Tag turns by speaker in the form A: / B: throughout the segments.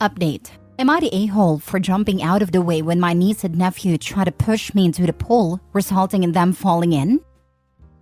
A: Update. Am I the a-hole for jumping out of the way when my niece and nephew tried to push me into the pool, resulting in them falling in?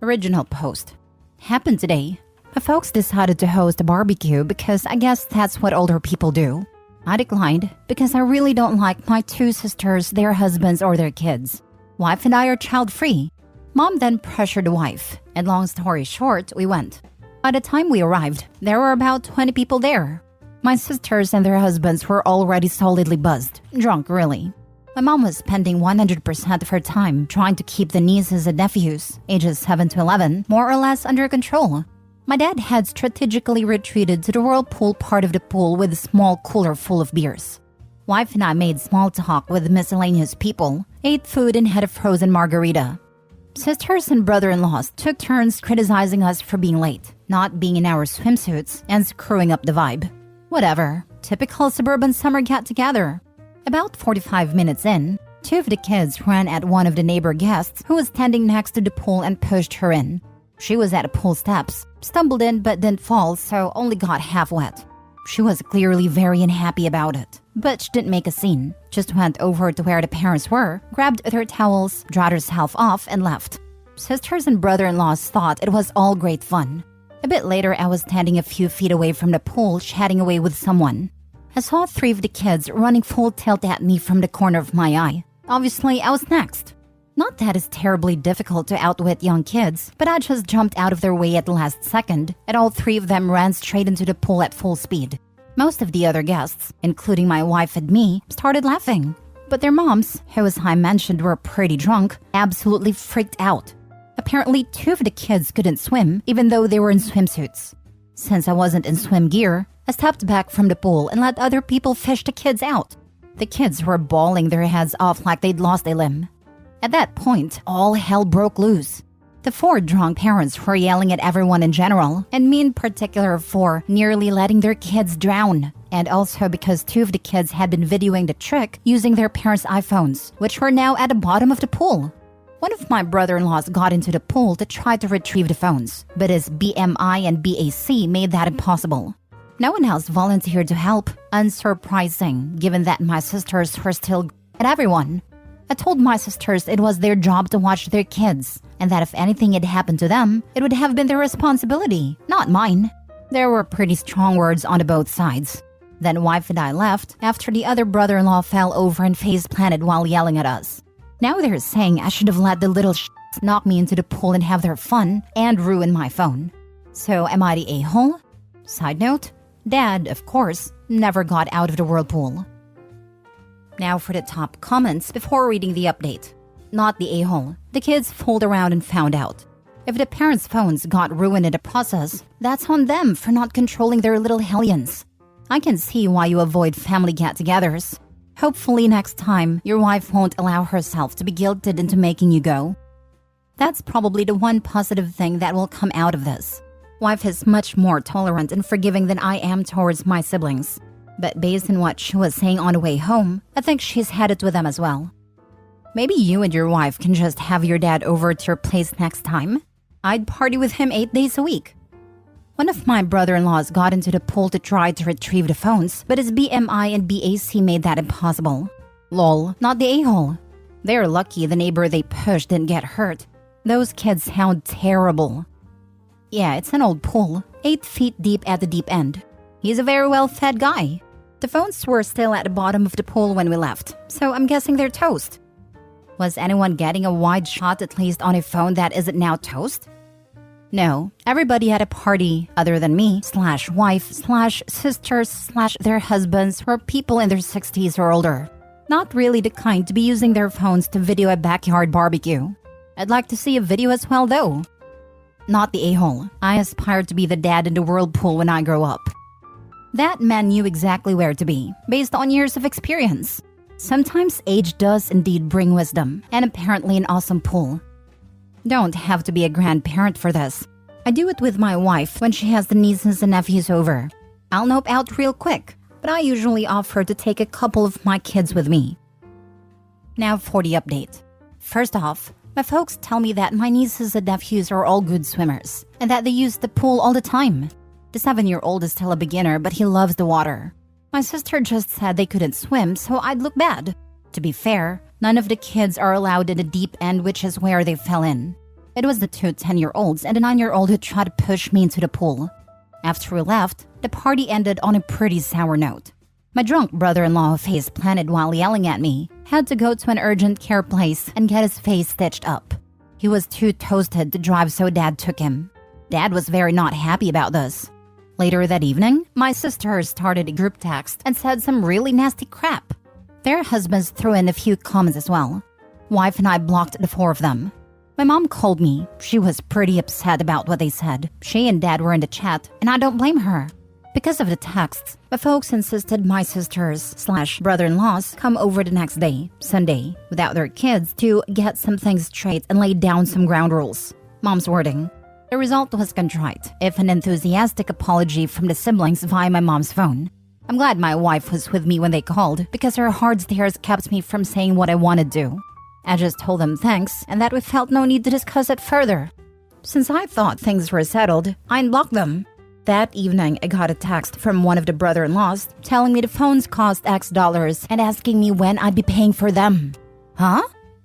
A: Original post. Happened today. My folks decided to host a barbecue because I guess that's what older people do. I declined because I really don't like my two sisters, their husbands, or their kids. Wife and I are child-free. Mom then pressured the wife, and long story short, we went. By the time we arrived, there were about 20 people there. My sisters and their husbands were already solidly buzzed, drunk really. My mom was spending 100% of her time trying to keep the nieces and nephews, ages 7 to 11, more or less under control. My dad had strategically retreated to the whirlpool part of the pool with a small cooler full of beers. Wife and I made small talk with miscellaneous people, ate food and had a frozen margarita. Sisters and brother-in-laws took turns criticizing us for being late, not being in our swimsuits, and screwing up the vibe. Whatever, typical suburban summer get-together. About 45 minutes in, two of the kids ran at one of the neighbor guests who was standing next to the pool and pushed her in. She was at the pool steps, stumbled in but didn't fall, so only got half wet. She was clearly very unhappy about it, but she didn't make a scene, just went over to where the parents were, grabbed their towels, dried herself off, and left. Sisters and brother-in-laws thought it was all great fun. A bit later, I was standing a few feet away from the pool chatting away with someone. I saw three of the kids running full tilt at me from the corner of my eye. Obviously, I was next. Not that it's terribly difficult to outwit young kids, but I just jumped out of their way at the last second, and all three of them ran straight into the pool at full speed. Most of the other guests, including my wife and me, started laughing. But their moms, who as I mentioned were pretty drunk, absolutely freaked out. Apparently, two of the kids couldn't swim, even though they were in swimsuits. Since I wasn't in swim gear, I stepped back from the pool and let other people fish the kids out. The kids were bawling their heads off like they'd lost a limb. At that point, all hell broke loose. The four drunk parents were yelling at everyone in general, and me in particular for nearly letting their kids drown. And also because two of the kids had been videoing the trick using their parents' iPhones, which were now at the bottom of the pool. One of my brother-in-laws got into the pool to try to retrieve the phones, but his BMI and BAC made that impossible. No one else volunteered to help, unsurprising, given that my sisters were still at everyone. I told my sisters it was their job to watch their kids, and that if anything had happened to them, it would have been their responsibility, not mine. There were pretty strong words on both sides. Then wife and I left after the other brother-in-law fell over and face-planted while yelling at us. Now they're saying I should have let the little knock me into the pool and have their fun and ruin my phone. So am I the a-hole? Side note, Dad, of course, never got out of the whirlpool. Now for the top comments before reading the update. Not the a-hole. The kids fooled around and found out. If the parents' phones got ruined in the process, that's on them for not controlling their little hellions. I can see why you avoid family get-togethers. Hopefully next time, your wife won't allow herself to be guilted into making you go. That's probably the one positive thing that will come out of this. Wife is much more tolerant and forgiving than I am towards my siblings. But based on what she was saying on the way home, I think she's headed with them as well. Maybe you and your wife can just have your dad over to your place next time. I'd party with him 8 days a week. One of my brother-in-laws got into the pool to try to retrieve the phones, but his BMI and BAC made that impossible. Lol, not the a-hole. They're lucky the neighbor they pushed didn't get hurt. Those kids sound terrible. Yeah, it's an old pool, 8 feet deep at the deep end. He's a very well-fed guy. The phones were still at the bottom of the pool when we left, so I'm guessing they're toast. Was anyone getting a wide shot at least on a phone that isn't now toast? No, everybody at a party, other than me, /wife, /sisters, /their husbands, were people in their 60s or older. Not really the kind to be using their phones to video a backyard barbecue. I'd like to see a video as well though. Not the a-hole. I aspire to be the dad in the whirlpool when I grow up. That man knew exactly where to be, based on years of experience. Sometimes age does indeed bring wisdom, and apparently an awesome pool. Don't have to be a grandparent for this. I do it with my wife when she has the nieces and nephews over. I'll nope out real quick, but I usually offer to take a couple of my kids with me. Now for the update. First off, my folks tell me that my nieces and nephews are all good swimmers, and that they use the pool all the time. The 7-year-old is still a beginner, but he loves the water. My sister just said they couldn't swim, so I'd look bad. To be fair, none of the kids are allowed in the deep end, which is where they fell in. It was the two 10-year-olds and a 9-year-old who tried to push me into the pool. After we left, the party ended on a pretty sour note. My drunk brother-in-law, face planted while yelling at me, had to go to an urgent care place and get his face stitched up. He was too toasted to drive, so Dad took him. Dad was very not happy about this. Later that evening, my sisters started a group text and said some really nasty crap. Their husbands threw in a few comments as well. Wife and I blocked the 4 of them. My mom called me. She was pretty upset about what they said. She and Dad were in the chat, and I don't blame her. Because of the texts, my folks insisted my sisters/brother-in-laws come over the next day, Sunday, without their kids to get some things straight and lay down some ground rules. Mom's wording. The result was contrite, if an enthusiastic apology from the siblings via my mom's phone. I'm glad my wife was with me when they called, because her hard stares kept me from saying what I wanted to. I just told them thanks and that we felt no need to discuss it further. Since I thought things were settled, I unblocked them. That evening, I got a text from one of the brother-in-laws telling me the phones cost X dollars and asking me when I'd be paying for them. Huh?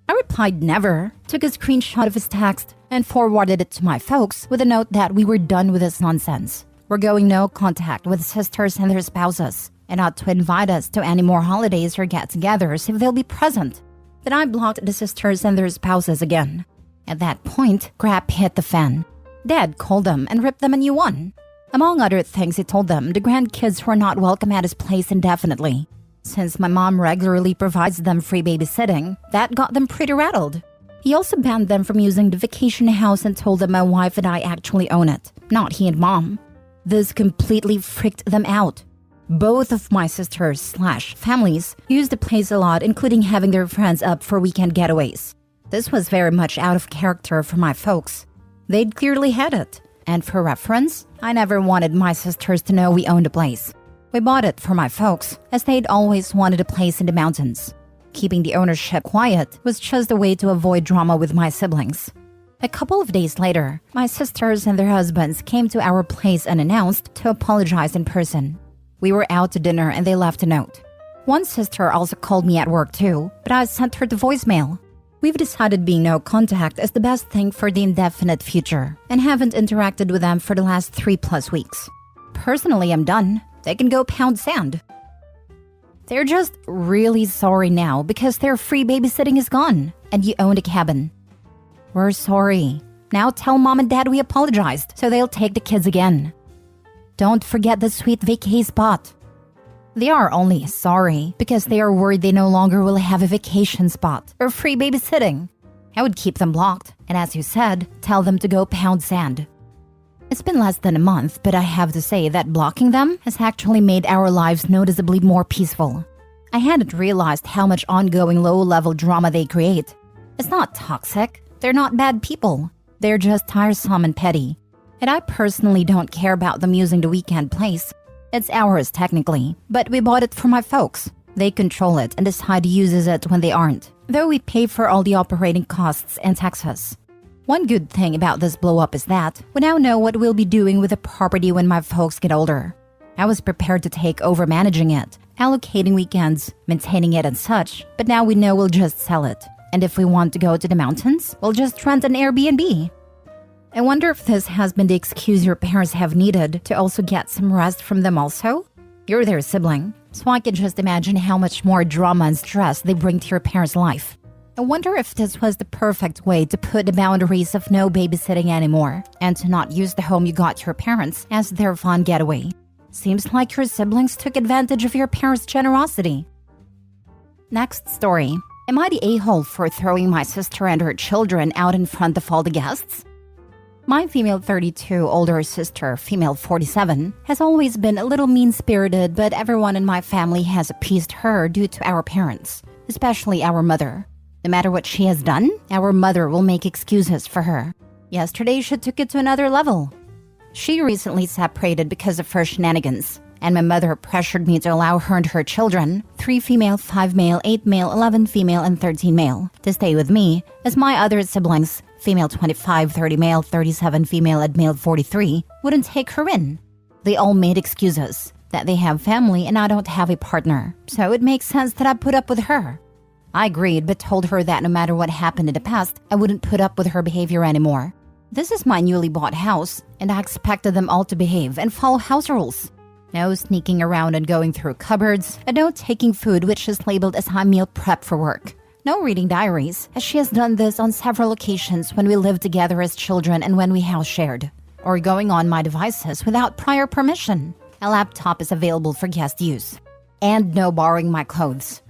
A: I replied never, took a screenshot of his text, and forwarded it to my folks with a note that we were done with this nonsense. We're going no contact with sisters and their spouses, and not to invite us to any more holidays or get-togethers if they'll be present. Then I blocked the sisters and their spouses again. At that point, crap hit the fan. Dad called them and ripped them a new one. Among other things, he told them the grandkids were not welcome at his place indefinitely. Since my mom regularly provides them free babysitting, that got them pretty rattled. He also banned them from using the vacation house and told them my wife and I actually own it, not he and mom. This completely freaked them out. Both of my sisters/families used the place a lot, including having their friends up for weekend getaways. This was very much out of character for my folks. They'd clearly had it. And for reference, I never wanted my sisters to know we owned a place. We bought it for my folks, as they'd always wanted a place in the mountains. Keeping the ownership quiet was just a way to avoid drama with my siblings. A couple of days later, my sisters and their husbands came to our place unannounced to apologize in person. We were out to dinner and they left a note. One sister also called me at work too, but I sent her the voicemail. We've decided being no contact is the best thing for the indefinite future and haven't interacted with them for the last 3+ weeks. Personally, I'm done. They can go pound sand. They're just really sorry now because their free babysitting is gone and you owned a cabin. We're sorry. Now tell mom and dad we apologized so they'll take the kids again. Don't forget the sweet vacay spot. They are only sorry because they are worried they no longer will have a vacation spot or free babysitting. I would keep them blocked and, as you said, tell them to go pound sand. It's been less than a month, but I have to say that blocking them has actually made our lives noticeably more peaceful. I hadn't realized how much ongoing low-level drama they create. It's not toxic. They're not bad people. They're just tiresome and petty. And I personally don't care about them using the weekend place. It's ours technically, but we bought it for my folks. They control it and decide who uses it when they aren't, though we pay for all the operating costs and taxes. One good thing about this blow-up is that we now know what we'll be doing with the property when my folks get older. I was prepared to take over managing it, allocating weekends, maintaining it and such, but now we know we'll just sell it. And if we want to go to the mountains, we'll just rent an Airbnb. I wonder if this has been the excuse your parents have needed to also get some rest from them also? You're their sibling, so I can just imagine how much more drama and stress they bring to your parents' life. I wonder if this was the perfect way to put the boundaries of no babysitting anymore and to not use the home you got your parents as their fun getaway. Seems like your siblings took advantage of your parents' generosity. Next story. Am I the a-hole for throwing my sister and her children out in front of all the guests? My female 32 older sister, female 47, has always been a little mean-spirited, but everyone in my family has appeased her due to our parents, especially our mother. No matter what she has done, our mother will make excuses for her. Yesterday, she took it to another level. She recently separated because of her shenanigans, and my mother pressured me to allow her and her children, 3 female, 5 male, 8 male, 11 female, and 13 male, to stay with me, as my other siblings, female 25, 30 male, 37 female, and male 43, wouldn't take her in. They all made excuses. that they have family and I don't have a partner, so it makes sense that I put up with her. I agreed, but told her that no matter what happened in the past, I wouldn't put up with her behavior anymore. This is my newly bought house, and I expected them all to behave and follow house rules. No sneaking around and going through cupboards, and no taking food which is labeled as high meal prep for work. No reading diaries, as she has done this on several occasions when we lived together as children and when we house shared. Or going on my devices without prior permission. A laptop is available for guest use. And no borrowing my clothes.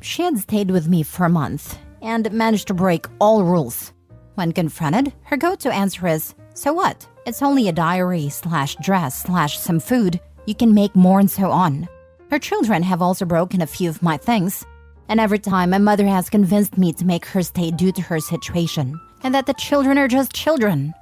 A: She had stayed with me for a month and managed to break all rules. When confronted, her go-to answer is, "So what? It's only a diary/dress/some food. You can make more," and so on. Her children have also broken a few of my things. And every time, my mother has convinced me to make her stay due to her situation, and that the children are just children.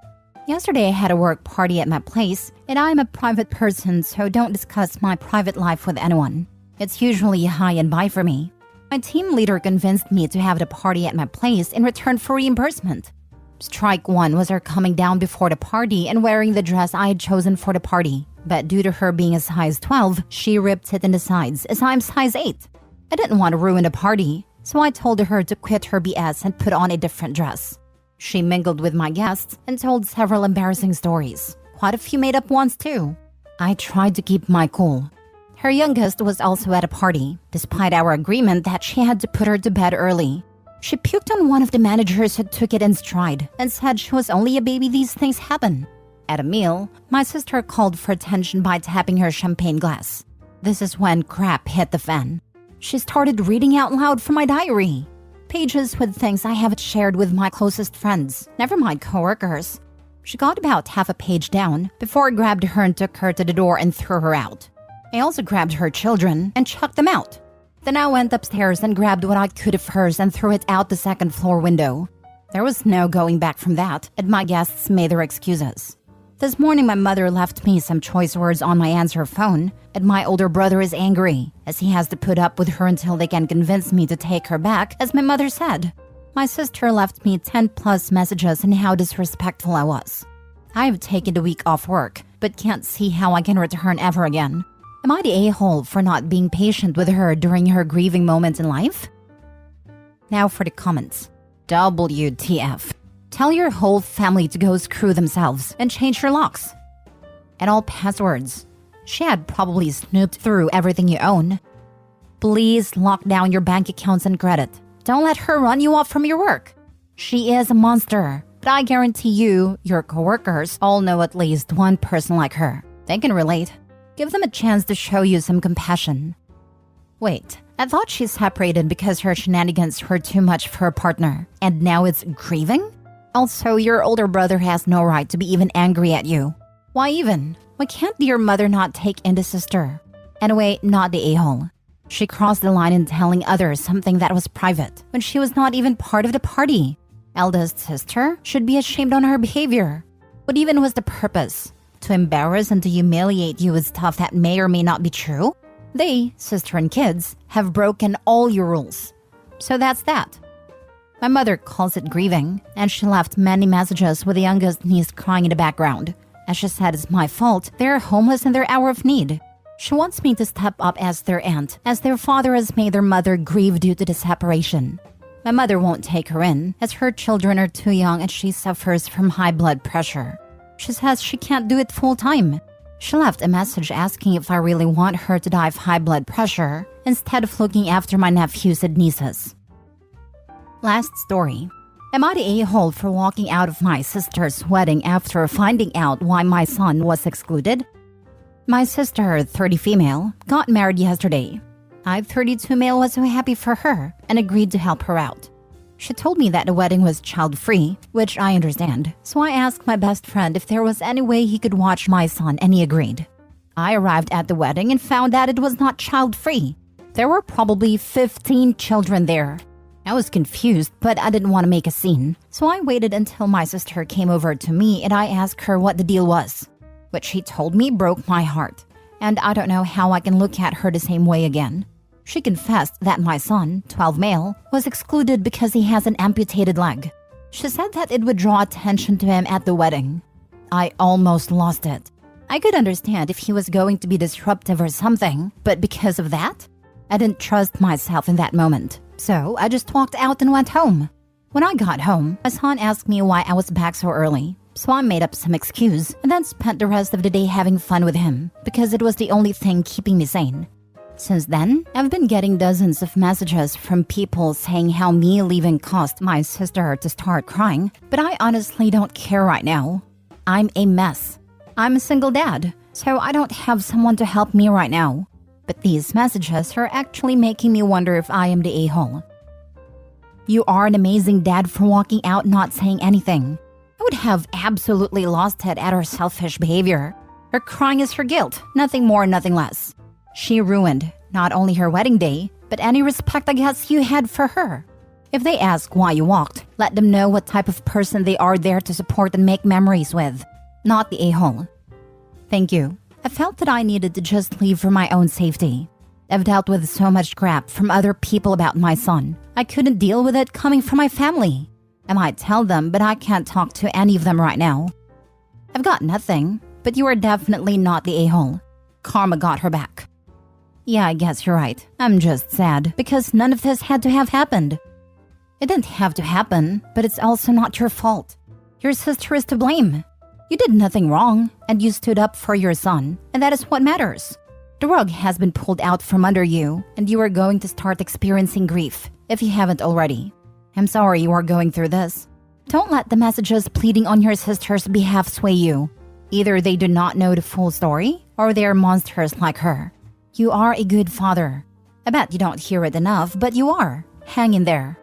A: Yesterday, I had a work party at my place, and I am a private person, so don't discuss my private life with anyone. It's usually a high and bye for me. My team leader convinced me to have the party at my place in return for reimbursement. Strike one was her coming down before the party and wearing the dress I had chosen for the party. But due to her being a size 12, she ripped it in the sides as I'm size 8. I didn't want to ruin the party, so I told her to quit her BS and put on a different dress. She mingled with my guests and told several embarrassing stories. Quite a few made-up ones too. I tried to keep my cool. Her youngest was also at a party, despite our agreement that she had to put her to bed early. She puked on one of the managers who took it in stride and said she was only a baby, these things happen. At a meal, my sister called for attention by tapping her champagne glass. This is when crap hit the fan. She started reading out loud from my diary. Pages with things I haven't shared with my closest friends, never mind coworkers. She got about half a page down before I grabbed her and took her to the door and threw her out. I also grabbed her children and chucked them out. Then I went upstairs and grabbed what I could of hers and threw it out the second floor window. There was no going back from that, and my guests made their excuses. This morning, my mother left me some choice words on my answer phone, and my older brother is angry, as he has to put up with her until they can convince me to take her back, as my mother said. My sister left me 10+ messages on how disrespectful I was. I have taken the week off work, but can't see how I can return ever again. Am I the a-hole for not being patient with her during her grieving moment in life? Now for the comments. WTF. Tell your whole family to go screw themselves and change your locks. And all passwords. She had probably snooped through everything you own. Please lock down your bank accounts and credit. Don't let her run you off from your work. She is a monster, but I guarantee you, your coworkers all know at least one person like her. They can relate. Give them a chance to show you some compassion. Wait, I thought she separated because her shenanigans were too much for her partner, and now it's grieving? Also, your older brother has no right to be even angry at you. Why even? Why can't your mother not take in the sister? Anyway, not the a-hole. She crossed the line in telling others something that was private when she was not even part of the party. Eldest sister should be ashamed on her behavior. What even was the purpose? To embarrass and to humiliate you with stuff that may or may not be true? They, sister and kids, have broken all your rules. So that's that. My mother calls it grieving, and she left many messages with the youngest niece crying in the background. As she said, it's my fault. They're homeless in their hour of need. She wants me to step up as their aunt, as their father has made their mother grieve due to the separation. My mother won't take her in, as her children are too young and she suffers from high blood pressure. She says she can't do it full time. She left a message asking if I really want her to die of high blood pressure, instead of looking after my nephews and nieces. Last story. Am I the a-hole for walking out of my sister's wedding after finding out why my son was excluded? My sister, 30 female, got married yesterday. I, 32 male, was so happy for her and agreed to help her out. She told me that the wedding was child-free, which I understand, so I asked my best friend if there was any way he could watch my son, and he agreed. I arrived at the wedding and found that it was not child-free. There were probably 15 children there. I was confused, but I didn't want to make a scene, so I waited until my sister came over to me and I asked her what the deal was. What she told me broke my heart, and I don't know how I can look at her the same way again. She confessed that my son, 12 male, was excluded because he has an amputated leg. She said that it would draw attention to him at the wedding. I almost lost it. I could understand if he was going to be disruptive or something, but because of that, I didn't trust myself in that moment. So I just walked out and went home. When I got home, my son asked me why I was back so early. So I made up some excuse and then spent the rest of the day having fun with him because it was the only thing keeping me sane. Since then, I've been getting dozens of messages from people saying how me leaving caused my sister to start crying, but I honestly don't care right now. I'm a mess. I'm a single dad, so I don't have someone to help me right now. But these messages are actually making me wonder if I am the a-hole. You are an amazing dad for walking out not saying anything. I would have absolutely lost it at her selfish behavior. Her crying is her guilt, nothing more, nothing less. She ruined not only her wedding day, but any respect I guess you had for her. If they ask why you walked, let them know what type of person they are there to support and make memories with, not the a-hole. Thank you. I felt that I needed to just leave for my own safety. I've dealt with so much crap from other people about my son. I couldn't deal with it coming from my family. I might tell them, but I can't talk to any of them right now. I've got nothing, but you are definitely not the a-hole. Karma got her back. Yeah, I guess you're right. I'm just sad because none of this had to have happened. It didn't have to happen, but it's also not your fault. Your sister is to blame. You did nothing wrong, and you stood up for your son, and that is what matters. The rug has been pulled out from under you, and you are going to start experiencing grief, if you haven't already. I'm sorry you are going through this. Don't let the messages pleading on your sister's behalf sway you. Either they do not know the full story, or they are monsters like her. You are a good father. I bet you don't hear it enough, but you are. Hang in there.